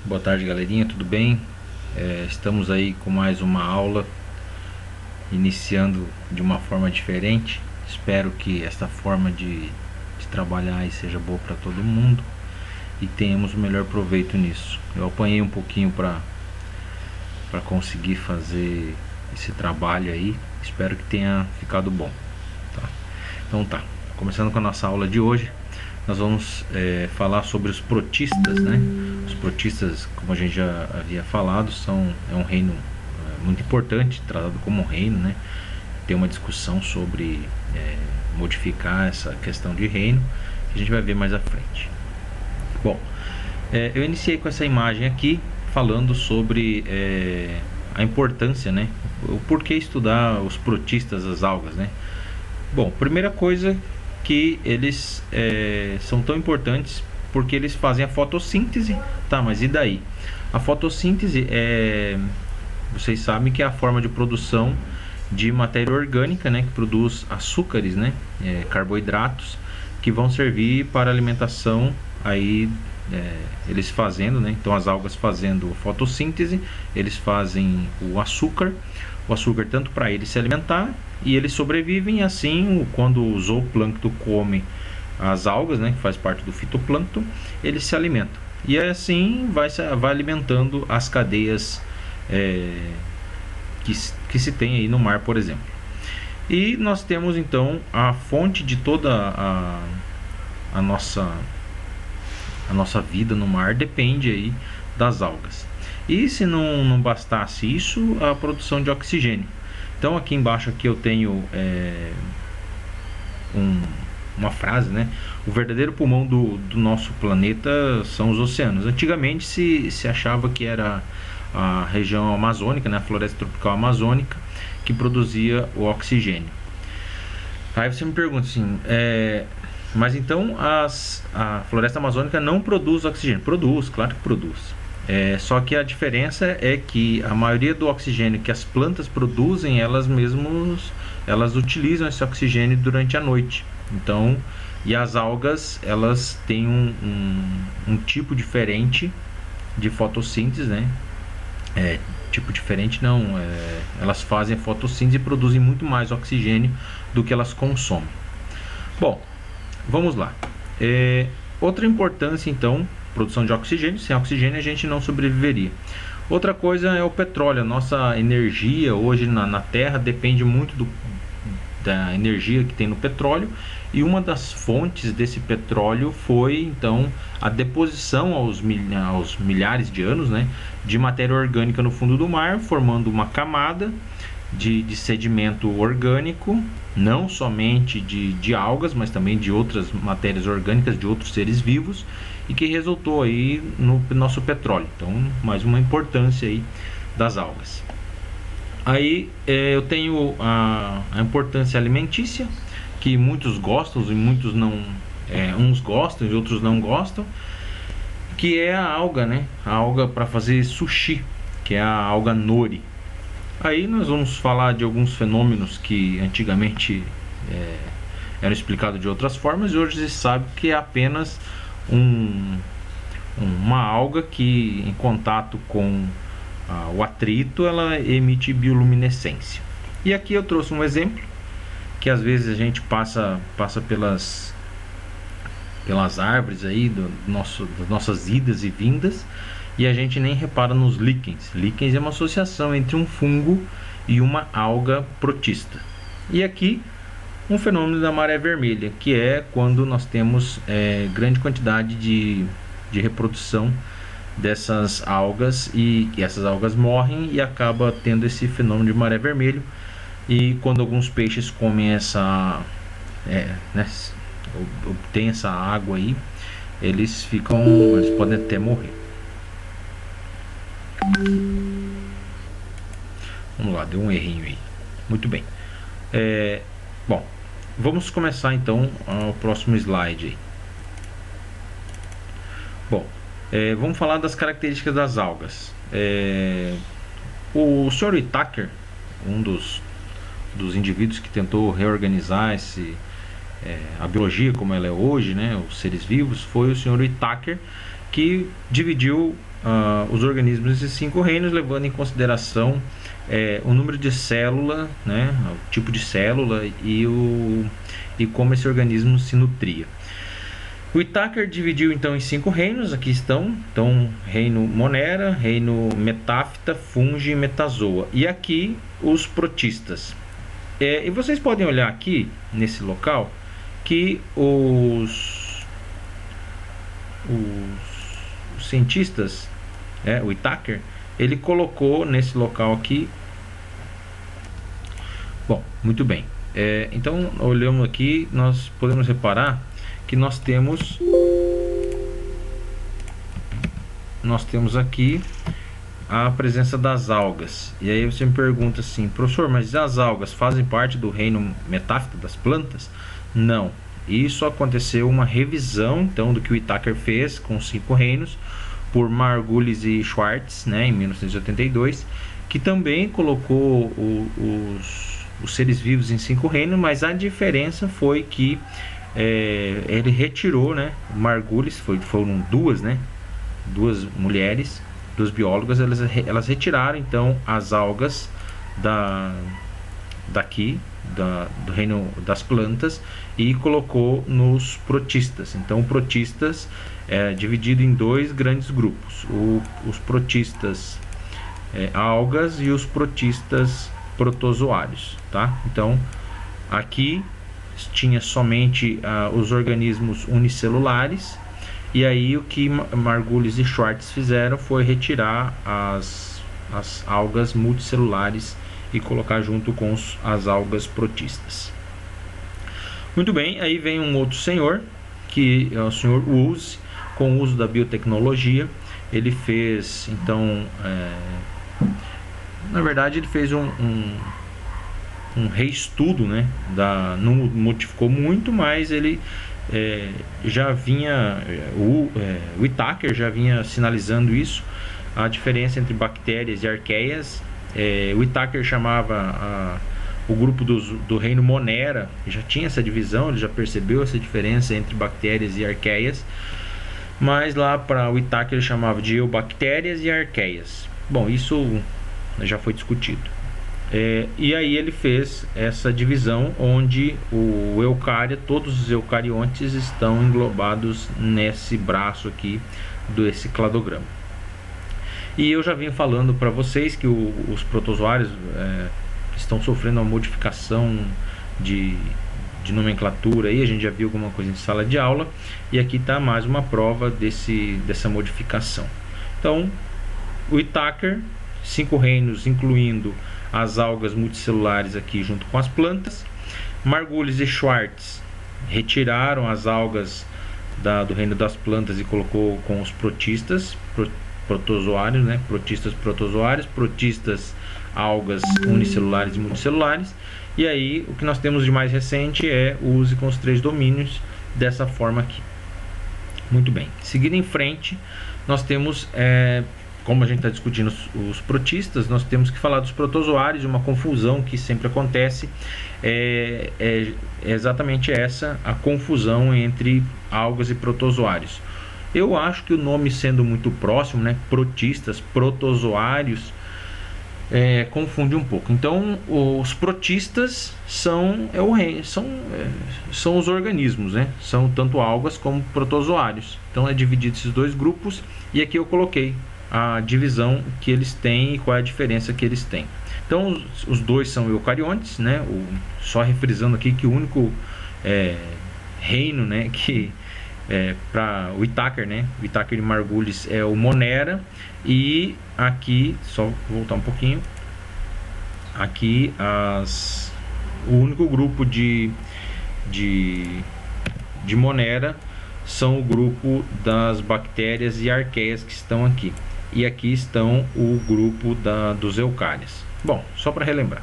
Boa tarde, galerinha, tudo bem? Estamos aí com mais uma aula, iniciando de uma forma diferente. Espero que esta forma de trabalhar aí seja boa para todo mundo e tenhamos o melhor proveito nisso. Eu apanhei um pouquinho para conseguir fazer esse trabalho aí, espero que tenha ficado bom, tá? Então tá, começando com a nossa aula de hoje, nós vamos falar sobre os protistas, né? Os protistas, como a gente já havia falado, é um reino muito importante, tratado como um reino, né? Tem uma discussão sobre modificar essa questão de reino, que a gente vai ver mais à frente. Bom, eu iniciei com essa imagem aqui, falando sobre a importância, né? O porquê estudar os protistas, as algas, né? Bom, primeira coisa que eles são tão importantes porque eles fazem a fotossíntese, tá? Mas e daí? A fotossíntese vocês sabem que é a forma de produção de matéria orgânica, né? Que produz açúcares, né? Carboidratos que vão servir para alimentação aí. Eles fazendo, né? Então as algas fazendo fotossíntese, eles fazem o açúcar tanto para eles se alimentar e eles sobrevivem. Assim, quando o zooplâncton come as algas, né, que faz parte do fitoplâncton, eles se alimentam e assim vai alimentando as cadeias que se tem aí no mar, por exemplo. E nós temos então a fonte de toda a nossa vida no mar depende aí das algas. E se não bastasse isso, a produção de oxigênio. Então aqui embaixo aqui eu tenho uma frase, né? O verdadeiro pulmão do nosso planeta são os oceanos. Antigamente se achava que era a região amazônica, né? A floresta tropical amazônica, que produzia o oxigênio. Aí você me pergunta assim, mas então a floresta amazônica não produz oxigênio? Produz, claro que produz. Só que a diferença é que a maioria do oxigênio que as plantas produzem, elas utilizam esse oxigênio durante a noite. Então, e as algas, elas têm um tipo diferente de fotossíntese, né? Tipo diferente não, elas fazem fotossíntese e produzem muito mais oxigênio do que elas consomem. Bom, vamos lá. Outra importância então, produção de oxigênio. Sem oxigênio a gente não sobreviveria. Outra coisa é o petróleo. A nossa energia hoje na Terra depende muito da energia que tem no petróleo, e uma das fontes desse petróleo foi então a deposição aos milhares de anos, né, de matéria orgânica no fundo do mar, formando uma camada de sedimento orgânico, não somente de algas, mas também de outras matérias orgânicas de outros seres vivos, e que resultou aí no nosso petróleo. Então, mais uma importância aí das algas. Aí eu tenho a importância alimentícia, que muitos gostam e muitos não, uns gostam e outros não gostam, que é a alga, né? A alga para fazer sushi, que é a alga nori. Aí nós vamos falar de alguns fenômenos que antigamente eram explicados de outras formas, e hoje se sabe que é apenas uma alga que, em contato com o atrito, ela emite bioluminescência. E aqui eu trouxe um exemplo que às vezes a gente passa pelas árvores aí das nossas idas e vindas, e a gente nem repara nos líquens. Líquens é uma associação entre um fungo e uma alga protista. E aqui um fenômeno da maré vermelha, que é quando nós temos grande quantidade de reprodução dessas algas, e essas algas morrem e acaba tendo esse fenômeno de maré vermelho. E quando alguns peixes comem obtêm essa água aí, eles podem até morrer. Vamos lá, deu um errinho aí. Muito bem. Bom, vamos começar então o próximo slide aí. Bom, vamos falar das características das algas. O Sr. Whittaker, um dos indivíduos que tentou reorganizar a biologia como ela é hoje, né, os seres vivos, foi o Sr. Whittaker, que dividiu os organismos em 5 reinos, levando em consideração o número de célula, né, o tipo de célula e como esse organismo se nutria. O Whittaker dividiu então em 5 reinos, aqui estão, então reino Monera, reino Metáfita, Fungi e Metazoa, e aqui os protistas. E vocês podem olhar aqui nesse local que os cientistas, o Whittaker, ele colocou nesse local aqui. Bom, muito bem. Então, olhando aqui, nós podemos reparar que nós temos aqui a presença das algas. E aí você me pergunta assim, professor, mas as algas fazem parte do reino metáfita das plantas? Não. Isso aconteceu uma revisão então do que o Whittaker fez com os 5 reinos por Margulis e Schwartz, né, em 1982, que também colocou os seres vivos em 5 reinos, mas a diferença foi que ele retirou, né, Margulis, foram duas mulheres, 2 biólogas, elas retiraram então as algas do reino das plantas e colocou nos protistas. Então, protistas é dividido em 2 grandes grupos: os protistas algas e os protistas protozoários, tá? Então, aqui tinha somente os organismos unicelulares, e aí o que Margulis e Schwartz fizeram foi retirar as algas multicelulares e colocar junto com as algas protistas. Muito bem, aí vem um outro senhor, que é o senhor Woolsey, com o uso da biotecnologia. Ele fez, então, na verdade ele fez um reestudo, né, não modificou muito, mas ele já vinha, o Whittaker já vinha sinalizando isso, a diferença entre bactérias e arqueias. O Whittaker chamava o grupo do reino Monera, já tinha essa divisão, ele já percebeu essa diferença entre bactérias e arqueias, mas lá para o Whittaker ele chamava de eubactérias e arqueias. Bom, isso já foi discutido. E aí ele fez essa divisão onde o eucária, todos os eucariontes estão englobados nesse braço aqui desse cladograma. E eu já vim falando para vocês que os protozoários estão sofrendo uma modificação de nomenclatura, aí a gente já viu alguma coisa em sala de aula, e aqui está mais uma prova dessa modificação. Então, o Whittaker, 5 reinos, incluindo as algas multicelulares aqui junto com as plantas. Margulis e Schwartz retiraram as algas do reino das plantas e colocou com os protistas, protozoários, né? Protistas protozoários, protistas algas unicelulares e multicelulares. E aí o que nós temos de mais recente é o uso com os 3 domínios dessa forma aqui. Muito bem, seguindo em frente, nós temos como a gente está discutindo os protistas, nós temos que falar dos protozoários. Uma confusão que sempre acontece é exatamente essa, a confusão entre algas e protozoários. Eu acho que o nome sendo muito próximo, né, protistas, protozoários, confunde um pouco. Então, os protistas são os organismos, né? São tanto algas como protozoários. Então, é dividido esses 2 grupos, e aqui eu coloquei a divisão que eles têm e qual é a diferença que eles têm. Então, os 2 são eucariontes, né? Só refrisando aqui que o único reino, né, que para o Whittaker, né? O Whittaker e Margulis é o Monera, e aqui, só voltar um pouquinho, aqui o único grupo de Monera são o grupo das bactérias e arqueias que estão aqui. E aqui estão o grupo dos eucárias. Bom, só para relembrar.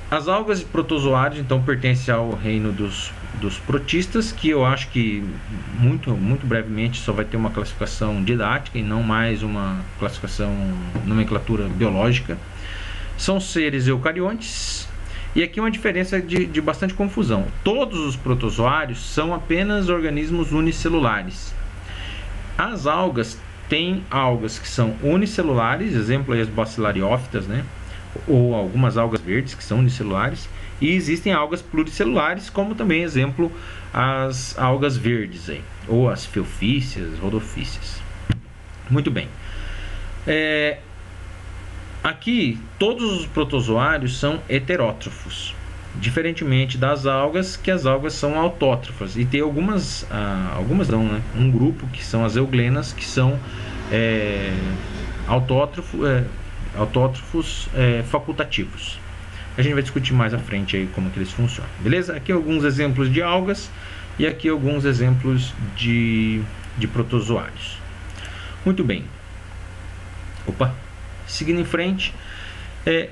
As algas e protozoários então pertencem ao reino dos protistas, que eu acho que muito brevemente só vai ter uma classificação didática e não mais uma classificação nomenclatura biológica. São seres eucariontes E aqui uma diferença de bastante confusão. Todos os protozoários são apenas organismos unicelulares. As algas têm algas que são unicelulares, exemplo aí as bacilariófitas, né? Ou algumas algas verdes que são unicelulares. E existem algas pluricelulares, como também, exemplo, as algas verdes aí, ou as felfícias, rodofícias. Muito bem. Aqui, todos os protozoários são heterótrofos, diferentemente das algas, que as algas são autótrofas. E tem algumas não, né? Um grupo que são as euglenas, que são autótrofos facultativos. A gente vai discutir mais à frente aí como que eles funcionam, beleza? Aqui alguns exemplos de algas e aqui alguns exemplos de protozoários. Muito bem. Seguindo em frente,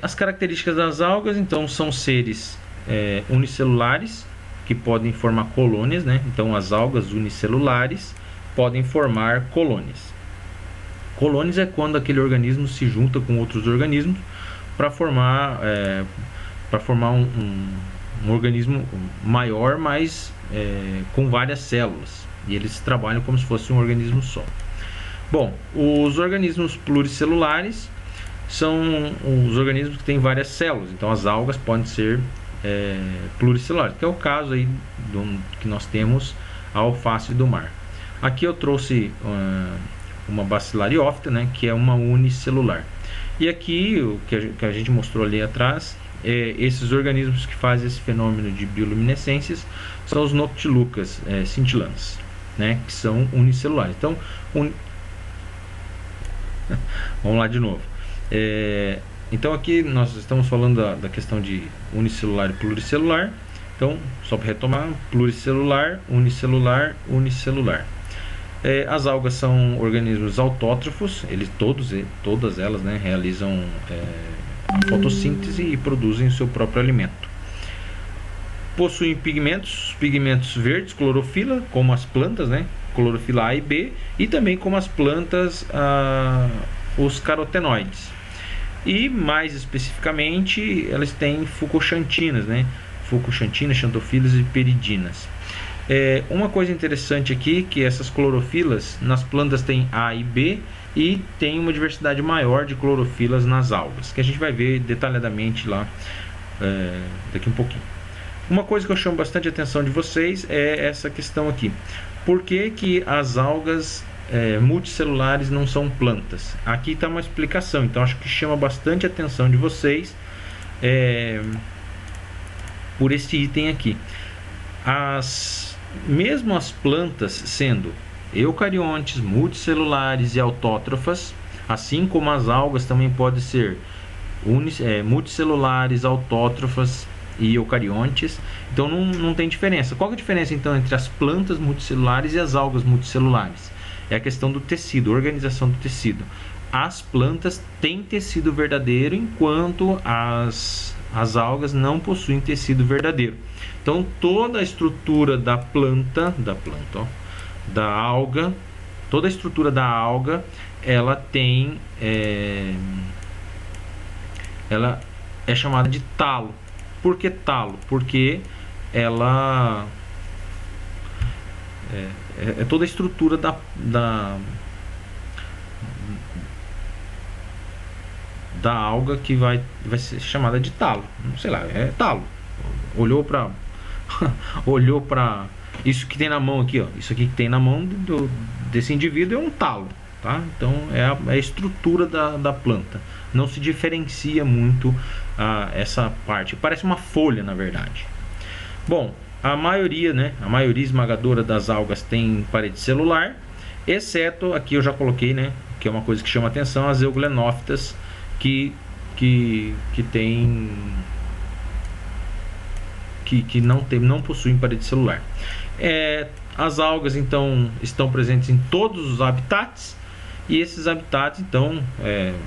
as características das algas, então, são seres unicelulares, que podem formar colônias, né? Então, as algas unicelulares podem formar colônias. Colônias é quando aquele organismo se junta com outros organismos para formar, um organismo maior, mas com várias células. E eles trabalham como se fosse um organismo só. Bom, os organismos pluricelulares são os organismos que têm várias células. Então as algas podem ser pluricelulares, que é o caso aí que nós temos a alface do mar. Aqui eu trouxe uma bacilariófita, né, que é uma unicelular. E aqui o que a gente mostrou ali atrás, esses organismos que fazem esse fenômeno de bioluminescências são os Noctilucas cintilantes, né, que são unicelulares. Então, vamos lá de novo. Então aqui nós estamos falando da questão de unicelular e pluricelular. Então, só para retomar, pluricelular, unicelular, unicelular. As algas são organismos autótrofos, todas elas, né, realizam a fotossíntese e produzem o seu próprio alimento. Possuem pigmentos verdes, clorofila, como as plantas, né, clorofila A e B, e também como as plantas, os carotenoides. E mais especificamente, elas têm fucoxantinas, né, fucoxantinas, xantofilas e peridinas. Uma coisa interessante aqui, que essas clorofilas nas plantas tem A e B, e tem uma diversidade maior de clorofilas nas algas, que a gente vai ver detalhadamente lá daqui um pouquinho. Uma coisa que eu chamo bastante a atenção de vocês é essa questão aqui. Por que as algas multicelulares não são plantas? Aqui está uma explicação, então acho que chama bastante a atenção de vocês por esse item aqui. Mesmo as plantas sendo eucariontes, multicelulares e autótrofas, assim como as algas também podem ser multicelulares, autótrofas e eucariontes, então não tem diferença. Qual é a diferença então entre as plantas multicelulares e as algas multicelulares? É a questão do tecido, organização do tecido. As plantas têm tecido verdadeiro, enquanto as algas não possuem tecido verdadeiro. Então toda a estrutura da alga, toda a estrutura da alga, ela tem, ela é chamada de talo. Por que talo? Porque ela é toda a estrutura da alga que vai ser chamada de talo. Não sei lá, é talo. Olhou para isso que tem na mão aqui, ó. Isso aqui que tem na mão desse indivíduo é um talo, tá? Então é a estrutura da planta. Não se diferencia muito essa parte. Parece uma folha, na verdade. Bom, a maioria esmagadora das algas tem parede celular, exceto aqui eu já coloquei, né, que é uma coisa que chama atenção, as euglenófitas que não possuem parede celular. As algas então estão presentes em todos os habitats, e esses habitats então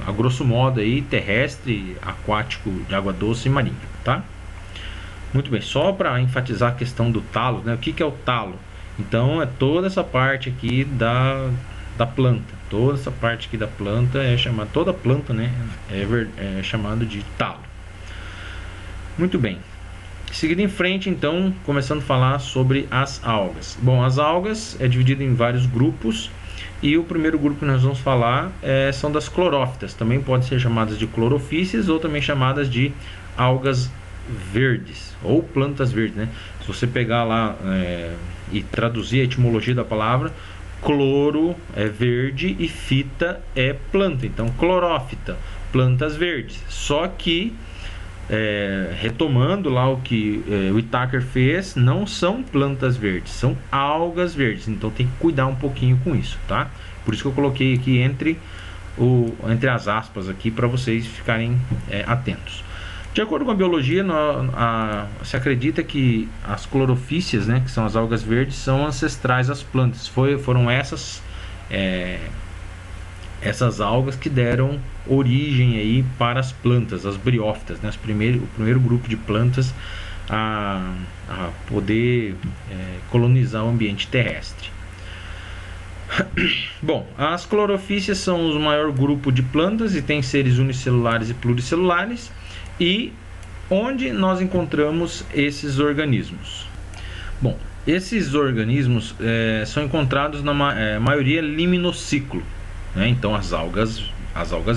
a grosso modo aí terrestre, aquático, de água doce e marinho, tá? Muito bem, só para enfatizar a questão do talo, né? O que é o talo? Então é toda essa parte aqui da planta, toda essa parte aqui da planta é chamada, toda planta, né, é chamado de talo. Muito bem. Seguindo em frente, então, começando a falar sobre as algas. Bom, as algas é dividido em vários grupos e o primeiro grupo que nós vamos falar são das clorófitas. Também podem ser chamadas de clorofícias ou também chamadas de algas verdes ou plantas verdes, né? Se você pegar lá e traduzir a etimologia da palavra, cloro é verde e fita é planta. Então, clorófita, plantas verdes. Só que retomando lá o que o Whittaker fez, não são plantas verdes, são algas verdes, então tem que cuidar um pouquinho com isso, tá? Por isso que eu coloquei aqui entre as aspas aqui para vocês ficarem atentos. De acordo com a biologia, se acredita que as clorofícias, né, que são as algas verdes, são ancestrais às plantas. Foram essas algas que deram origem aí para as plantas, as briófitas, né? O primeiro grupo de plantas a poder colonizar o ambiente terrestre. Bom, as clorofícias são o maior grupo de plantas e tem seres unicelulares e pluricelulares. E onde nós encontramos esses organismos? Bom, esses organismos são encontrados na maioria liminociclo. Então as algas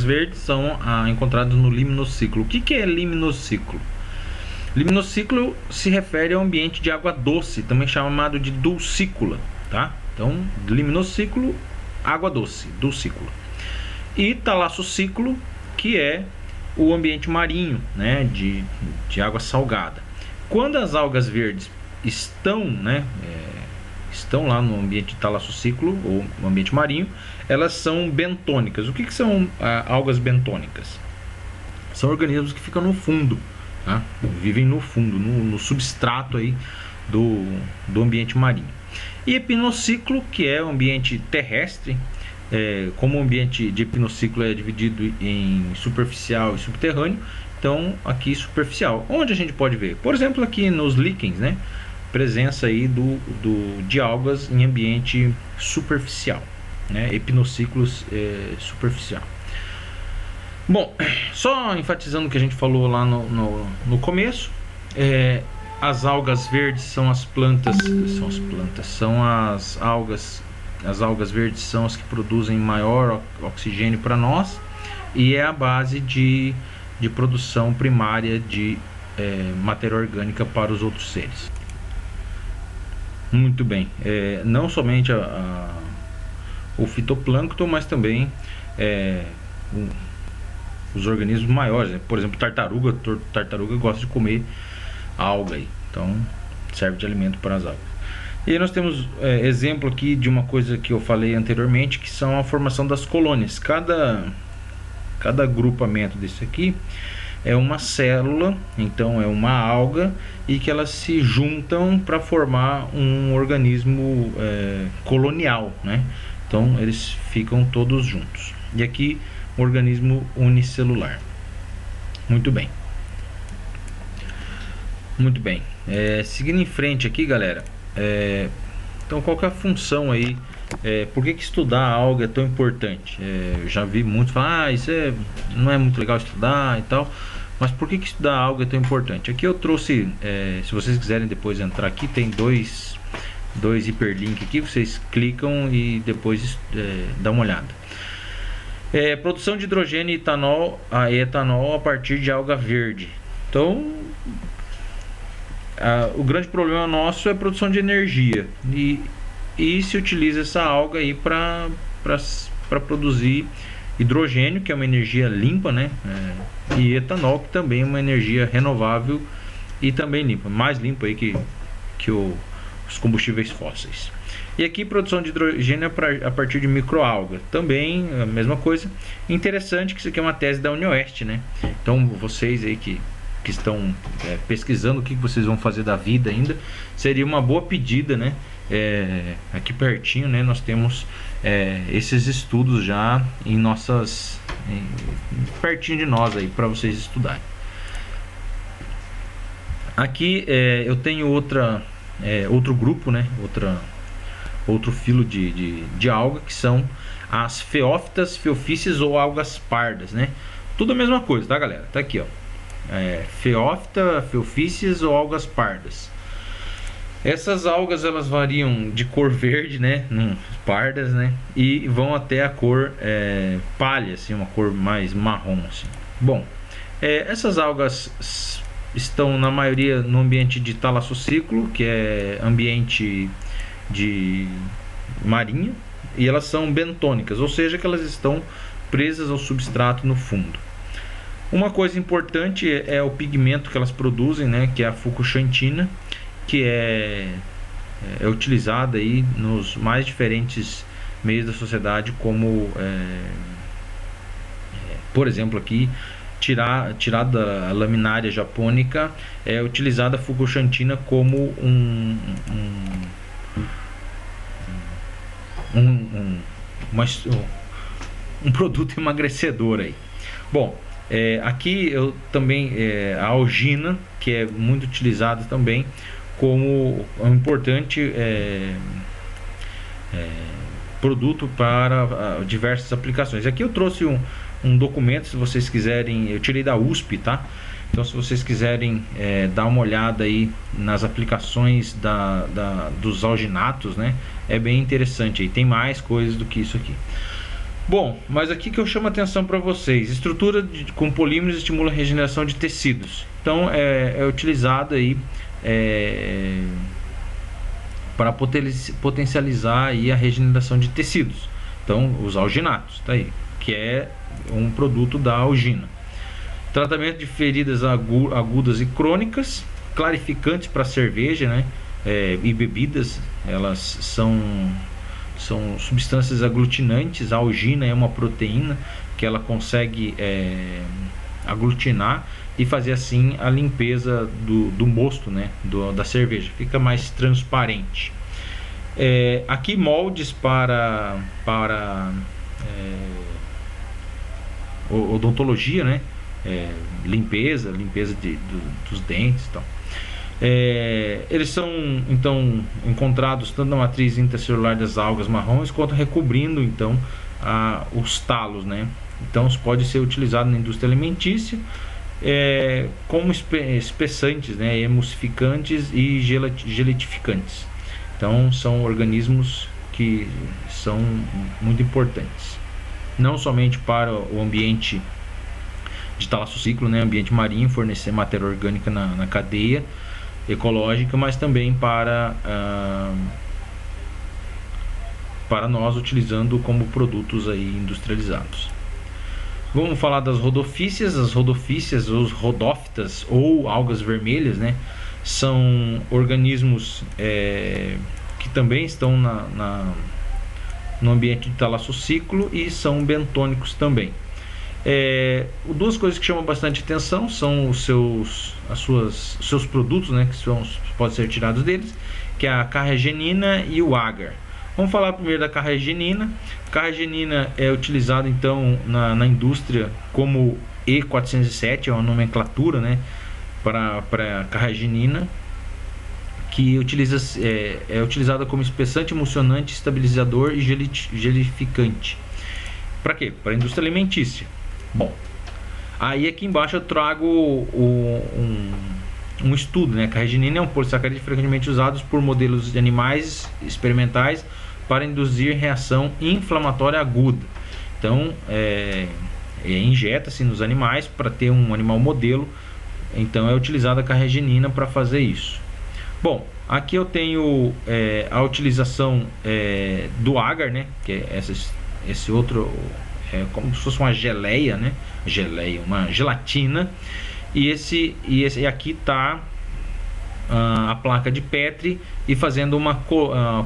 verdes são encontradas no liminociclo. O que é liminociclo? Liminociclo se refere ao ambiente de água doce, também chamado de dulcícula, tá? Então, liminociclo, água doce, dulcícula. E talassociclo, que é o ambiente marinho, né, de água salgada. Quando as algas verdes estão lá no ambiente de talassociclo ou no ambiente marinho, elas são bentônicas. O que são algas bentônicas? São organismos que ficam no fundo, tá? Vivem no fundo, no substrato aí do ambiente marinho. E epinociclo, que é o ambiente terrestre. Como o ambiente de epinociclo é dividido em superficial e subterrâneo, então aqui superficial. Onde a gente pode ver? Por exemplo, aqui nos líquens, né? Presença aí de algas em ambiente superficial, né? Epinociclos superficial. Bom, só enfatizando o que a gente falou lá no começo, as algas verdes são as algas. As algas verdes são as que produzem maior oxigênio para nós e é a base de produção primária de matéria orgânica para os outros seres. Muito bem, não somente o fitoplâncton, mas também os organismos maiores, né? Por exemplo, tartaruga gosta de comer alga aí, então serve de alimento para as algas. E aí nós temos exemplo aqui de uma coisa que eu falei anteriormente, que são a formação das colônias. Cada agrupamento desse aqui é uma célula, então é uma alga, e que elas se juntam para formar um organismo colonial, né? Então eles ficam todos juntos. E aqui um organismo unicelular. Muito bem. Muito bem. Seguindo em frente aqui, galera. Então, qual que é a função aí? Por que estudar a alga é tão importante? Eu já vi muitos falar, isso não é muito legal estudar e tal. Mas por que estudar a alga é tão importante? Aqui eu trouxe, se vocês quiserem depois entrar aqui, tem dois hiperlinks aqui, vocês clicam e depois dá uma olhada. Produção de hidrogênio e etanol a partir de alga verde. Então, o grande problema nosso é a produção de energia e se utiliza essa alga aí para produzir hidrogênio, que é uma energia limpa, né? E etanol, que também é uma energia renovável e também limpa, mais limpa aí que os combustíveis fósseis. E aqui produção de hidrogênio a partir de microalga, também a mesma coisa. Interessante que isso aqui é uma tese da UniOeste, né? Então vocês aí que estão pesquisando o que vocês vão fazer da vida ainda, seria uma boa pedida, né? Aqui pertinho, né, nós temos esses estudos já pertinho de nós aí para vocês estudarem. Aqui eu tenho outro grupo, né? Outro filo de alga, que são as feófitas, feofícias ou algas pardas, né? Tudo a mesma coisa, tá, galera? Tá aqui, ó. Pheophyta, Pheophysis ou algas pardas. Essas algas elas variam de cor verde, né, pardas, né, e vão até a cor palha, assim, uma cor mais marrom, assim. Bom, essas algas estão na maioria no ambiente de talassociclo, que é ambiente de marinha, e elas são bentônicas, ou seja, que elas estão presas ao substrato no fundo. Uma coisa importante é o pigmento que elas produzem, né, que é a fucoxantina, que é utilizada aí nos mais diferentes meios da sociedade, como por exemplo aqui, tirada a laminária japônica, é utilizada a fucoxantina como um produto emagrecedor aí. Bom, aqui eu também a algina, que é muito utilizada também como um importante produto para diversas aplicações. Aqui eu trouxe um documento, se vocês quiserem, eu tirei da USP, tá? Então, se vocês quiserem dar uma olhada aí nas aplicações dos alginatos, né? É bem interessante aí, tem mais coisas do que isso aqui. Bom, mas aqui que eu chamo a atenção para vocês, estrutura com polímeros estimula a regeneração de tecidos. Então, é utilizado aí para potencializar aí a regeneração de tecidos. Então, os alginatos, tá aí, que é um produto da algina. Tratamento de feridas agudas e crônicas, clarificantes para cerveja, né? E bebidas, elas são substâncias aglutinantes. A algina é uma proteína que ela consegue aglutinar e fazer assim a limpeza do mosto, né, da cerveja, fica mais transparente. Aqui moldes para odontologia, né, limpeza dos dentes e tal. Eles são então encontrados tanto na matriz intracelular das algas marrons quanto recobrindo então os talos, né? Então pode ser utilizado na indústria alimentícia como espessantes, né, emulsificantes e gelatificantes. Então são organismos que são muito importantes, não somente para o ambiente de talassociclo, né, ambiente marinho, fornecer matéria orgânica na cadeia ecológica, mas também para nós, utilizando como produtos aí industrializados. Vamos falar das rodopícias. As rodopícias, os rodófitas ou algas vermelhas, né, são organismos que também estão no ambiente de talassociclo e são bentônicos também. Duas coisas que chamam bastante atenção são os seus produtos, né, que podem ser tirados deles, que é a carragenina e o agar. Vamos falar primeiro da carragenina. A carragenina é utilizada então na indústria como E407, é uma nomenclatura, né, para carragenina, que é utilizada como espessante, emulsionante, estabilizador e gelificante. Para quê? Para a indústria alimentícia. Bom, aí aqui embaixo eu trago um estudo, né? A carragenina é um polissacarídeo frequentemente usado por modelos de animais experimentais para induzir reação inflamatória aguda. Então, injeta-se nos animais para ter um animal modelo. Então, é utilizada a carragenina para fazer isso. Bom, aqui eu tenho a utilização do agar, né? Que é esse outro, como se fosse uma geleia, né? Uma gelatina. E aqui está a placa de Petri e fazendo uma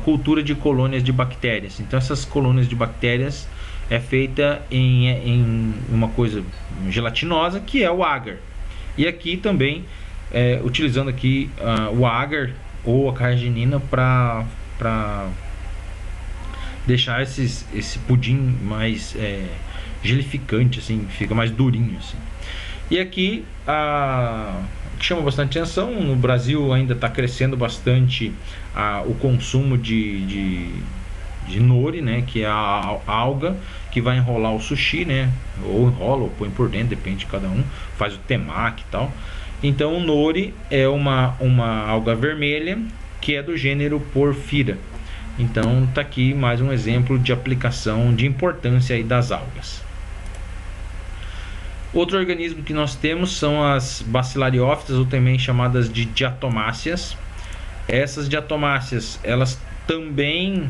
cultura de colônias de bactérias. Então essas colônias de bactérias é feita em uma coisa gelatinosa, que é o agar. E aqui também utilizando aqui o agar ou a carragenina para deixar esse pudim mais gelificante, assim, fica mais durinho, assim. E aqui o que chama bastante atenção, no Brasil ainda está crescendo bastante o consumo de nori, né, que é a alga que vai enrolar o sushi, né, ou enrola ou põe por dentro, depende de cada um, faz o temaki e tal. Então o nori é uma alga vermelha que é do gênero Porphyra. Então tá aqui mais um exemplo de aplicação de importância aí das algas. Outro organismo que nós temos são as bacilariófitas, ou também chamadas de diatomáceas. Essas diatomáceas, elas também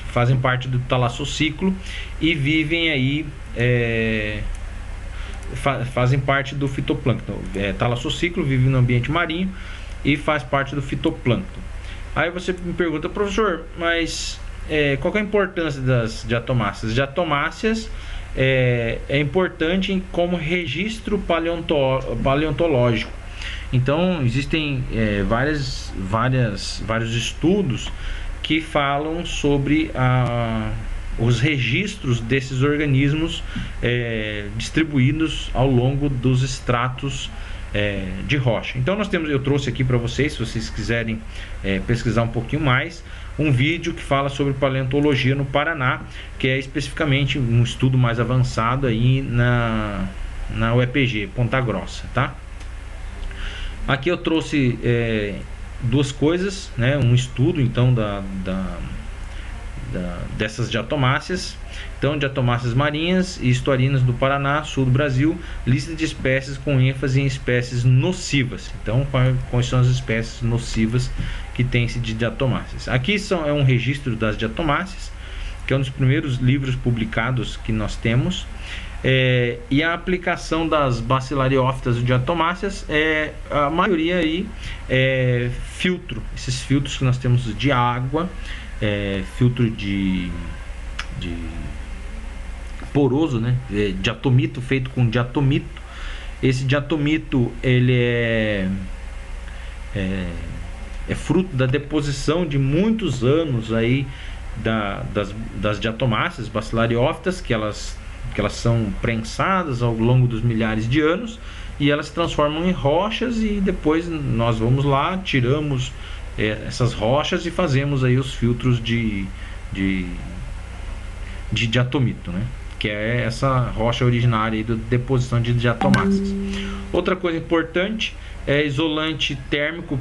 fazem parte do talassociclo e vivem aí, fazem parte do fitoplâncton. Talassociclo, vive no ambiente marinho e faz parte do fitoplâncton. Aí você me pergunta, professor, mas qual que é a importância das diatomáceas? Diatomáceas é importante como registro paleontológico. Então existem vários estudos que falam sobre os registros desses organismos distribuídos ao longo dos estratos de rocha. Então eu trouxe aqui para vocês, se vocês quiserem pesquisar um pouquinho mais, um vídeo que fala sobre paleontologia no Paraná, que é especificamente um estudo mais avançado aí na UEPG, Ponta Grossa, tá? Aqui eu trouxe duas coisas, né? Um estudo então dessas diatomáceas. Então, diatomáceas marinhas e estuarinas do Paraná, sul do Brasil, lista de espécies com ênfase em espécies nocivas. Então, quais são as espécies nocivas que tem-se de diatomáceas? Aqui é um registro das diatomáceas, que é um dos primeiros livros publicados que nós temos. E a aplicação das bacilariófitas e diatomáceas a maioria aí filtro. Esses filtros que nós temos de água, filtro de poroso, né? Diatomito, feito com diatomito. Esse diatomito ele é fruto da deposição de muitos anos aí das diatomáceas bacilariófitas, que elas são prensadas ao longo dos milhares de anos e elas se transformam em rochas, e depois nós vamos lá, tiramos essas rochas e fazemos aí os filtros de diatomito, né? Que é essa rocha originária aí da deposição de diatomáceas. Outra coisa importante é isolante térmico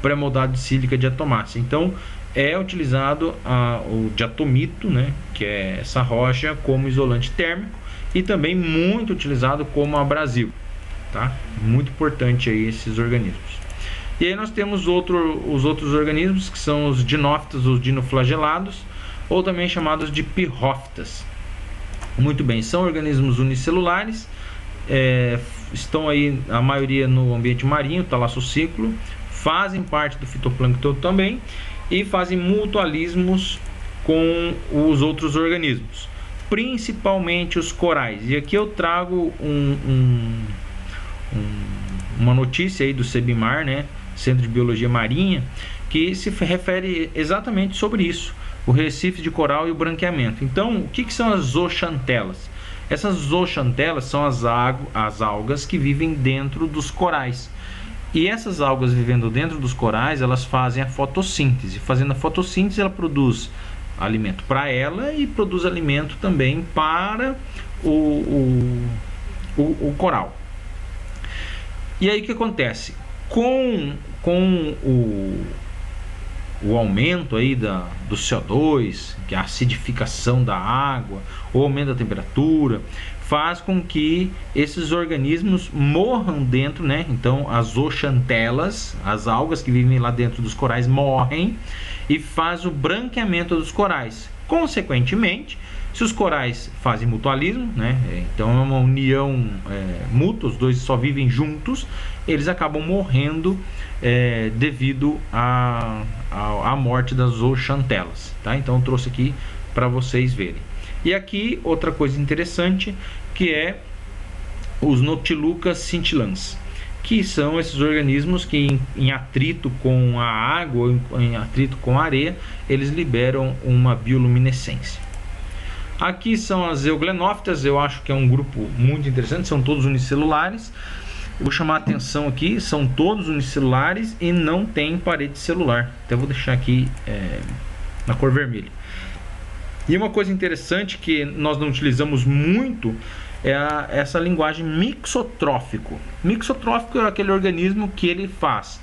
pré-moldado de sílica diatomácea. Então é utilizado o diatomito, né, que é essa rocha, como isolante térmico, e também muito utilizado como abrasivo, tá? Muito importante aí esses organismos. E aí nós temos os outros organismos, que são os dinófitas, os dinoflagelados, ou também chamados de pirrófitas. Muito bem, são organismos unicelulares, estão aí a maioria no ambiente marinho, talassociclo, fazem parte do fitoplâncton também e fazem mutualismos com os outros organismos, principalmente os corais. E aqui eu trago uma notícia aí do CEBIMAR, né, Centro de Biologia Marinha, que se refere exatamente sobre isso, o recife de coral e o branqueamento. Então, o que são as zooxantelas? Essas zooxantelas são as algas que vivem dentro dos corais. E essas algas vivendo dentro dos corais, elas fazem a fotossíntese. Fazendo a fotossíntese, ela produz alimento para ela e produz alimento também para o coral. E aí o que acontece? Com o aumento aí do CO2, que é a acidificação da água, o aumento da temperatura, faz com que esses organismos morram dentro, né? Então as zooxantelas, as algas que vivem lá dentro dos corais, morrem e faz o branqueamento dos corais. Consequentemente, se os corais fazem mutualismo, né? Então é uma união mútua, os dois só vivem juntos, eles acabam morrendo devido à morte das zooxantelas, tá? Então eu trouxe aqui para vocês verem. E aqui outra coisa interessante, que é os Noctiluca scintillans, que são esses organismos que em atrito com a água ou em atrito com a areia, eles liberam uma bioluminescência. Aqui são as euglenófitas, eu acho que é um grupo muito interessante, são todos unicelulares. Vou chamar a atenção aqui, são todos unicelulares e não tem parede celular. Até vou deixar aqui na cor vermelha. E uma coisa interessante que nós não utilizamos muito é essa linguagem mixotrófico. Mixotrófico é aquele organismo que ele faz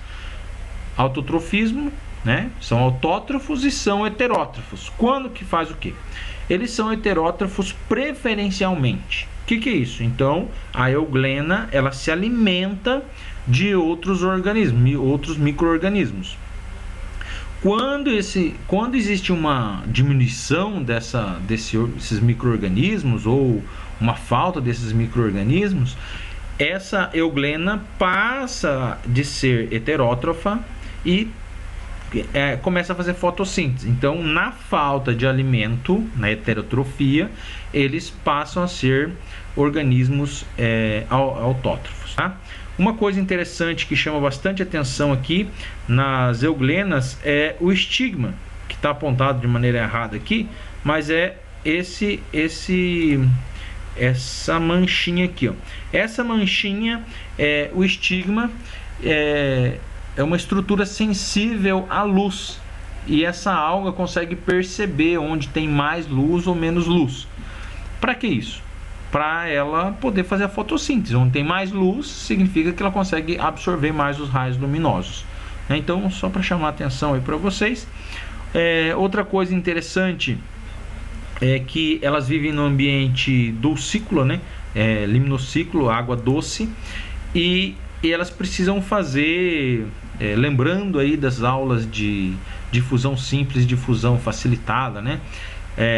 autotrofismo, né? São autótrofos e são heterótrofos. Quando que faz o quê? Eles são heterótrofos preferencialmente. O que é isso? Então, a euglena, ela se alimenta de outros organismos, outros micro-organismos. Quando existe uma diminuição desses micro-organismos ou uma falta desses micro-organismos, essa euglena passa de ser heterótrofa e começa a fazer fotossíntese. Então, na falta de alimento, na heterotrofia, eles passam a ser organismos autótrofos, tá? Uma coisa interessante que chama bastante atenção aqui nas euglenas é o estigma, que está apontado de maneira errada aqui, mas é essa manchinha aqui, ó. Essa manchinha o estigma é uma estrutura sensível à luz, e essa alga consegue perceber onde tem mais luz ou menos luz. Para que isso? Para ela poder fazer a fotossíntese. Onde tem mais luz, significa que ela consegue absorver mais os raios luminosos. Então, só para chamar a atenção aí para vocês. Outra coisa interessante é que elas vivem no ambiente dulcícola, né? Limnociclo, água doce, e elas precisam fazer, lembrando aí das aulas de difusão simples e difusão facilitada, né?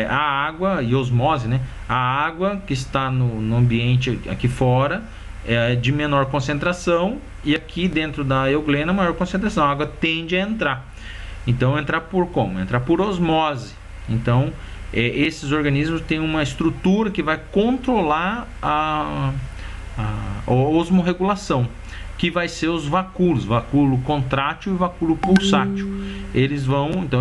A água e osmose, né? A água que está no ambiente aqui fora é de menor concentração, e aqui dentro da euglena maior concentração. A água tende a entrar. Então, entrar por como? Entrar por osmose. Então, esses organismos têm uma estrutura que vai controlar a osmorregulação, que vai ser os vacúolos, vacúolo contrátil e vacúolo pulsátil. Eles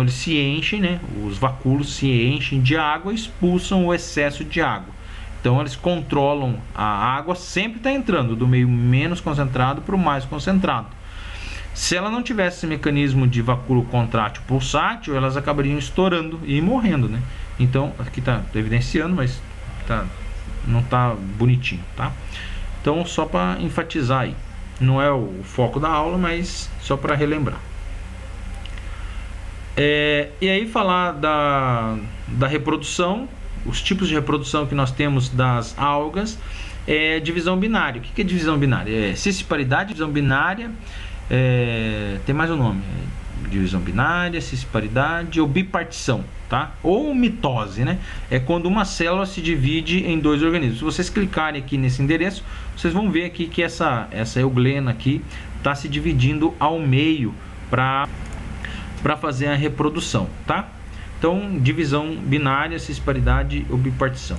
se enchem, né? Os vacúolos se enchem de água e expulsam o excesso de água. Então, eles controlam a água, sempre está entrando do meio menos concentrado para o mais concentrado. Se ela não tivesse esse mecanismo de vacúolo contrátil pulsátil, elas acabariam estourando e morrendo, né? Então, aqui está evidenciando, mas não está bonitinho, tá? Então, só para enfatizar aí. Não é o foco da aula, mas só para relembrar. E aí falar da reprodução, os tipos de reprodução que nós temos das algas. Divisão binária. O que é divisão binária? Cisparidade, divisão binária, tem mais um nome. Divisão binária, cisparidade ou bipartição, tá? Ou mitose, né? É quando uma célula se divide em dois organismos. Se vocês clicarem aqui nesse endereço, vocês vão ver aqui que essa euglena aqui está se dividindo ao meio para fazer a reprodução, tá? Então, divisão binária, cisparidade ou bipartição.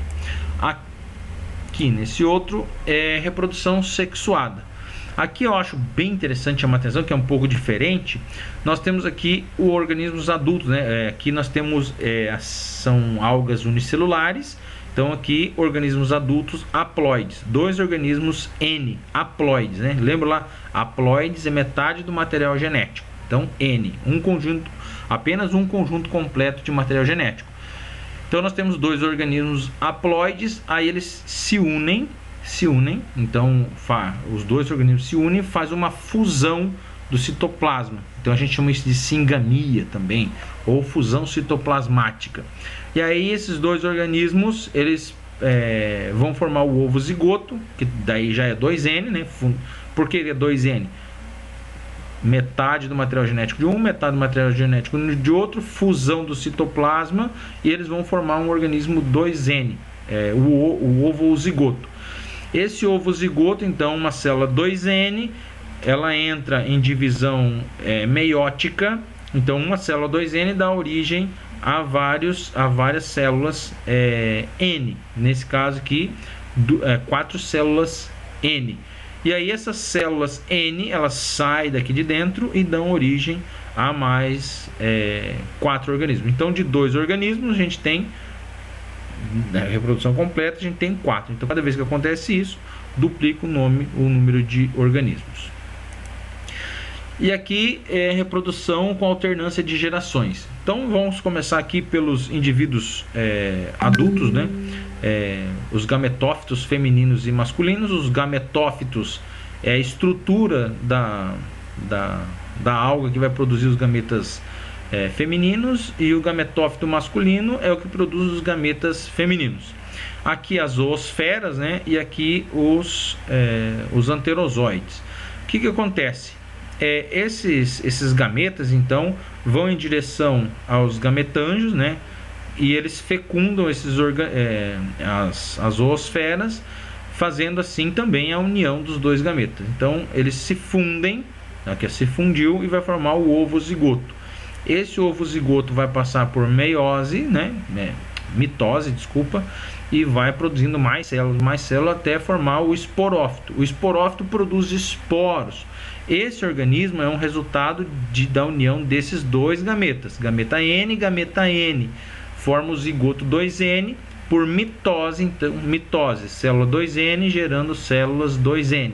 Aqui nesse outro é reprodução sexuada. Aqui eu acho bem interessante chamar a atenção, que é um pouco diferente. Nós temos aqui os organismos adultos, né? Aqui nós temos, são algas unicelulares. Então aqui, organismos adultos haploides. Dois organismos N, haploides, né? Lembra lá? Haploides é metade do material genético. Então N, apenas um conjunto completo de material genético. Então nós temos dois organismos haploides, aí eles se unem, então os dois organismos se unem e faz uma fusão do citoplasma. Então a gente chama isso de singamia também, ou fusão citoplasmática. E aí esses dois organismos, eles vão formar o ovo zigoto, que daí já é 2N, né? Por que é 2N? Metade do material genético de um, metade do material genético de outro, fusão do citoplasma, e eles vão formar um organismo 2N, o ovo zigoto. Esse ovo zigoto, então, uma célula 2N, ela entra em divisão meiótica. Então, uma célula 2N dá origem a várias células N. Nesse caso aqui, 4 células N. E aí essas células N, elas saem daqui de dentro e dão origem a mais 4 organismos. Então, de 2 organismos, a gente tem, na reprodução completa, a gente tem 4. Então, cada vez que acontece isso, duplica o número de organismos. E aqui é reprodução com alternância de gerações. Então vamos começar aqui pelos indivíduos adultos, né? Os gametófitos femininos e masculinos. Os gametófitos é a estrutura da alga que vai produzir os gametas femininos, e o gametófito masculino é o que produz os gametas femininos. Aqui as zoosferas, né? E aqui os anterozoides. O que acontece? Esses gametas então vão em direção aos gametângios, né? E eles fecundam as zoosferas, fazendo assim também a união dos dois gametas. Então eles se fundem, aqui se fundiu, e vai formar o ovo zigoto. Esse ovo zigoto vai passar por meiose, né? Mitose, desculpa, e vai produzindo mais células até formar o esporófito. O esporófito produz esporos. Esse organismo é um resultado da união desses dois gametas, gameta N e gameta N, forma o zigoto 2N por mitose. Então, mitose, célula 2N gerando células 2N,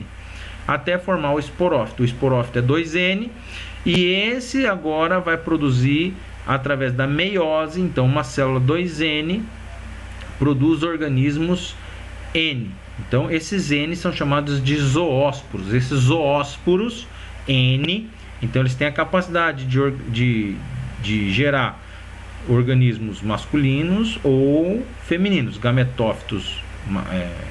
até formar o esporófito. O esporófito é 2N, e esse agora vai produzir através da meiose. Então, uma célula 2N produz organismos N. Então, esses N são chamados de zoósporos. Esses zoósporos N, então eles têm a capacidade de gerar organismos masculinos ou femininos, gametófitos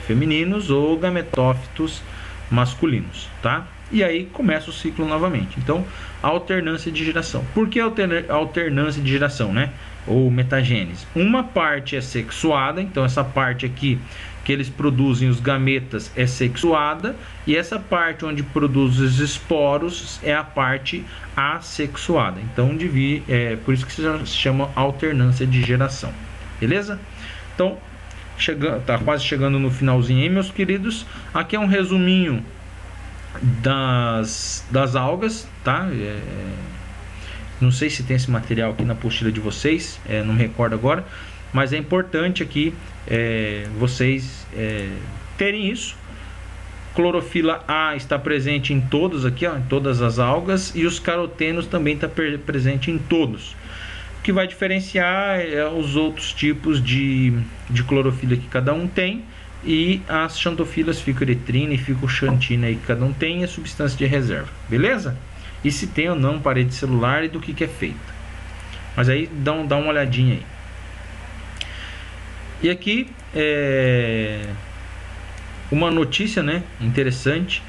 femininos ou gametófitos masculinos, tá? E aí começa o ciclo novamente. Então, alternância de geração. Por que alternância de geração, né? Ou metagênese? Uma parte é sexuada, então essa parte aqui que eles produzem os gametas é sexuada, e essa parte onde produz os esporos é a parte assexuada. Então por isso que se chama alternância de geração. Beleza? Então tá quase chegando no finalzinho aí, meus queridos. Aqui é um resuminho das algas, tá? Não sei se tem esse material aqui na apostila de vocês, não me recordo agora, mas é importante aqui vocês terem isso. Clorofila A está presente em todos aqui, ó, em todas as algas, e os carotenos também está presente em todos. O que vai diferenciar é os outros tipos de clorofila que cada um tem, e as xantofilas, ficoeretrina e ficoxantina aí que cada um tem, e a substância de reserva, beleza? E se tem ou não parede celular e do que é feita. Mas aí dá uma olhadinha aí. E aqui uma notícia, né, interessante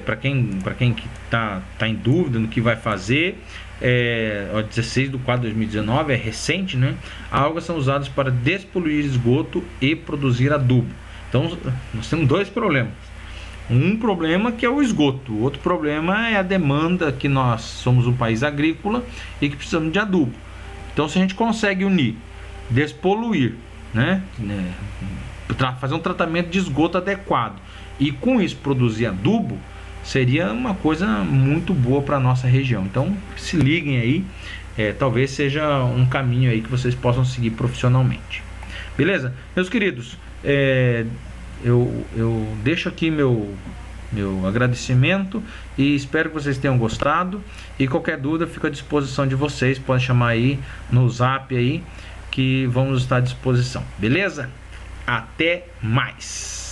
para quem que tá em dúvida no que vai fazer. 16/4/2019, é recente, né? Algas são usadas para despoluir esgoto e produzir adubo. Então nós temos dois problemas. Um problema que é o esgoto, o outro problema é a demanda, que nós somos um país agrícola e que precisamos de adubo. Então, se a gente consegue unir, despoluir, né, fazer um tratamento de esgoto adequado e com isso produzir adubo, seria uma coisa muito boa para a nossa região. Então se liguem aí, talvez seja um caminho aí que vocês possam seguir profissionalmente. Beleza? Meus queridos, eu deixo aqui meu agradecimento e espero que vocês tenham gostado, e qualquer dúvida fico à disposição de vocês, pode chamar aí no zap aí, que vamos estar à disposição. Beleza? Até mais!